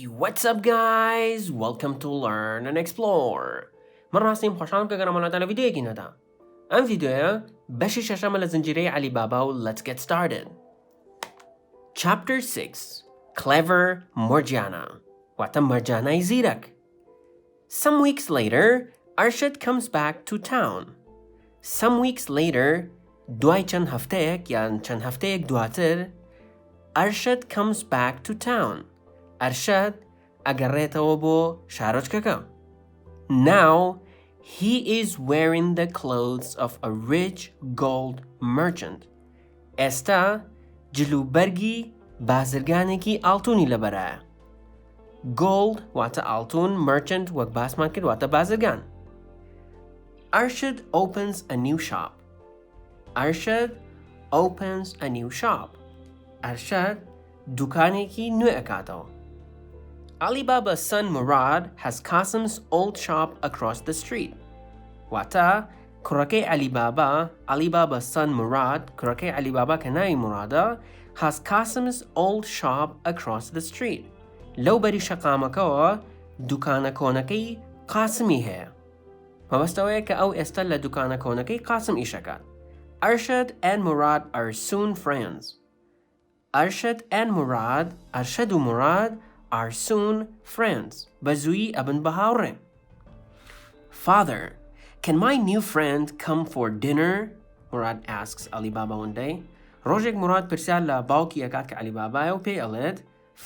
Hey, what's up guys? Welcome to Learn and Explore. من راستیم خوشحالم که گراماناتان ویدیویی ندا. ام ویدیویا بەشی شەشەمە لە زنجیرەی علی بابا و let's get started. Chapter 6 Clever Morgiana واتە مەرجانای زیرەک. Some weeks later, Arshad comes back to town. Some weeks later, دوای چەند هەفتەیەک یان چەند هەفتەیەک دواتر, Arshad comes back to town. Arshad ئەگەڕێتەوە بۆ شارۆچکەکە. Now, he is wearing the clothes of a rich gold merchant. ئێستا جلوبەرگی بازرگانێکی ئاڵتوونی لەبەرایە. Gold واتە ئاڵتوون, merchant وەک باسمان کرد واتە بازرگان. Arshad opens a new shop. Arshad opens a new shop. Arshad دوکانێکی نوێ ئەکاتەوە. Alibaba's son Murad has Qasim's old shop across the street. Wata, کوڕەکەی Alibaba's son Murad, کوڕەکەی Alibaba کە ناوی Murada, has Qasim's old shop across the street. لەو بەری شەقامەکەوە دوکانە کۆنەکەی قاسمی هەیە. مەبەستەوەیە کە ئەو ئێستا لە دوکانە کۆنەکەی قاسم ئیشەکات. Arshad and Murad are soon friends. Arshad و Murad are soon friends. بەزوویی ئەبن بە هاوڕێ. Father, can my new friend come for dinner? Murad asks Alibaba one day. ڕۆژێک Murad پرسیار لە باوکی ئەکات کە Alibabایە و پێی ئەڵێت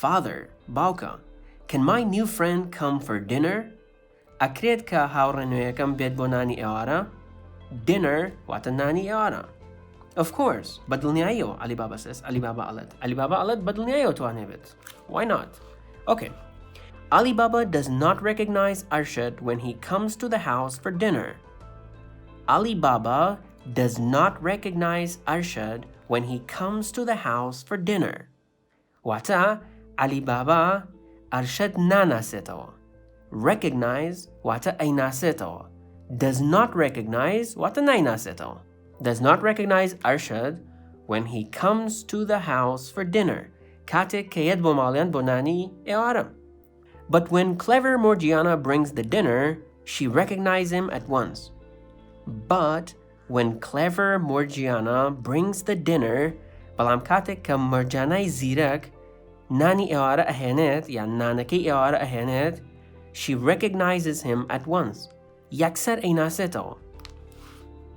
Father, باوکە, can my new friend come for dinner? ئەکرێت کە هاوڕێ نوێیەکەم بێت بۆ نانی ئێوارە? Dinner واتە نانی ئێوارە. Of course, بەدڵنیاییەوە, Alibaba says. Alibaba ئەڵێت بەدڵنیاییەوە توانێ بێت. Why not? Okay. Alibaba does not recognize Arshad when he comes to the house for dinner. Alibaba does not recognize Arshad when he comes to the house for dinner. Wata Alibaba Arshad nanasetەوە. Recognize wata aynasetەوە. Does not recognize wata naynasetەوە. Does not recognize Arshad when he comes to the house for dinner. Katek kayed bo malian bonani eara. But when clever Morgiana brings the dinner, she recognizes him at once. But when clever Morgiana brings the dinner, balam katek ka Morgianai zirak nani eara ahenet ya nanaki eara ahenet, she recognizes him at once. Yaksar einaseto.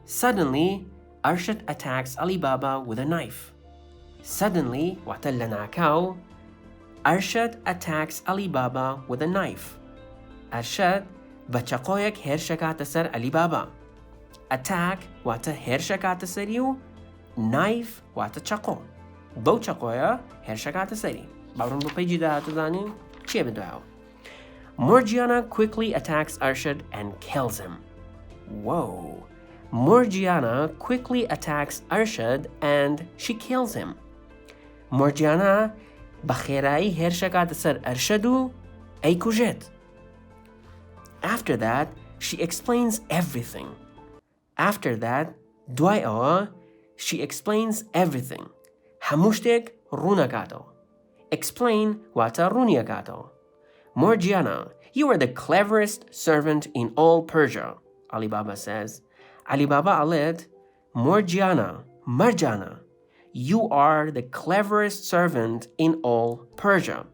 Suddenly, Arshad attacks Alibaba with a knife. Suddenly, watalanakao, Arshad attacks Alibaba with a knife. Arshad bachaqoyak hershakata sar Alibaba. Attack wata hershakata sariu, knife wata chaqo. Bo chaqoya hershakata sari. Barun bo peji da hatazani, chiebedoao. Morgiana quickly attacks Arshad and kills him. Whoa. Morgiana quickly attacks Arshad and she kills him. Morgiana بخێرایی هێرشەکاتە سەر ئەرشەد و ئەیکوژێت. After that, she explains everything. After that, دوای ئەوە, she explains everything. هەموو شتێک ڕوونەکاتەوە. Explain واتە ڕوونیەکاتەوە. Morgiana, you are the cleverest servant in all Persia, Alibaba says. Alibaba ئەڵێت Morgiana, you are the cleverest servant in all Persia.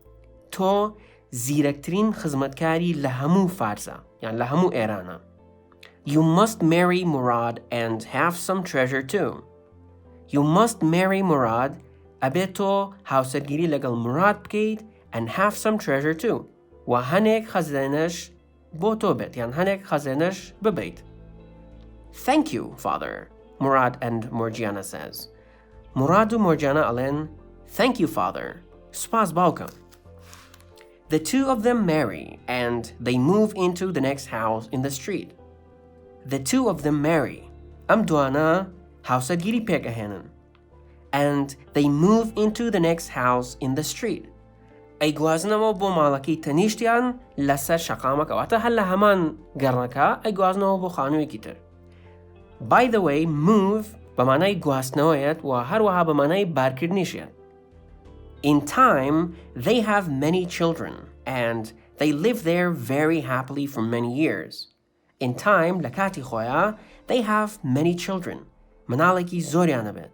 To زیرەکترین خزمەتکاری لە هەموو فارسە, یان لە هەموو ئێرانە. You must marry Murad and have some treasure too. You must marry Murad, ئەبێت تۆ هاوسەرگیری لەگەڵ Murad بکەیت and have some treasure too. و هەنێک خەزانەش بۆ تۆ بێت, یان هەنێک خەزانەش ببیت. Thank you, father, Murad and Morgiana says. Murad و Morgiana ئەڵێن Thank you, father. سوپاس باوکە. The two of them marry and they move into the next house in the street. The two of them marry. ئەم دوانە هاوسەرگیری پێک ئەهێنن. And they move into the next house in the street. ئەیگوازنەوە بۆ ماڵەکەی تەنیشتیان لەسەر شەقامەکە, واتە هەر لە هەمان گەڕەکە ئەیگوازنەوە بۆ خانوویەکی تر. By the way, move بەمانای گواستنەوەیەت و هەروەها بەمانای بارکردنیشیەت. In time, they have many children. and they live there very happily for many years. In time, لە کاتی خۆیان, they have many children. مناڵێکی زۆریان هەبێت.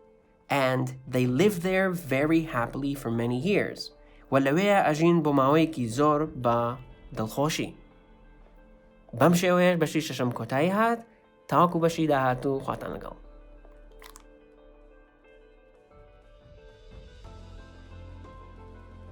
And they live there very happily for many years. و لەوەیە ئەژین بۆ ماوەیەکی زۆر بە دڵخۆشی. بەم شێوەیە بەشی شەشەم کۆتایی هات، تاوەکو بەشی داهاتوو خواتان لەگەڵ.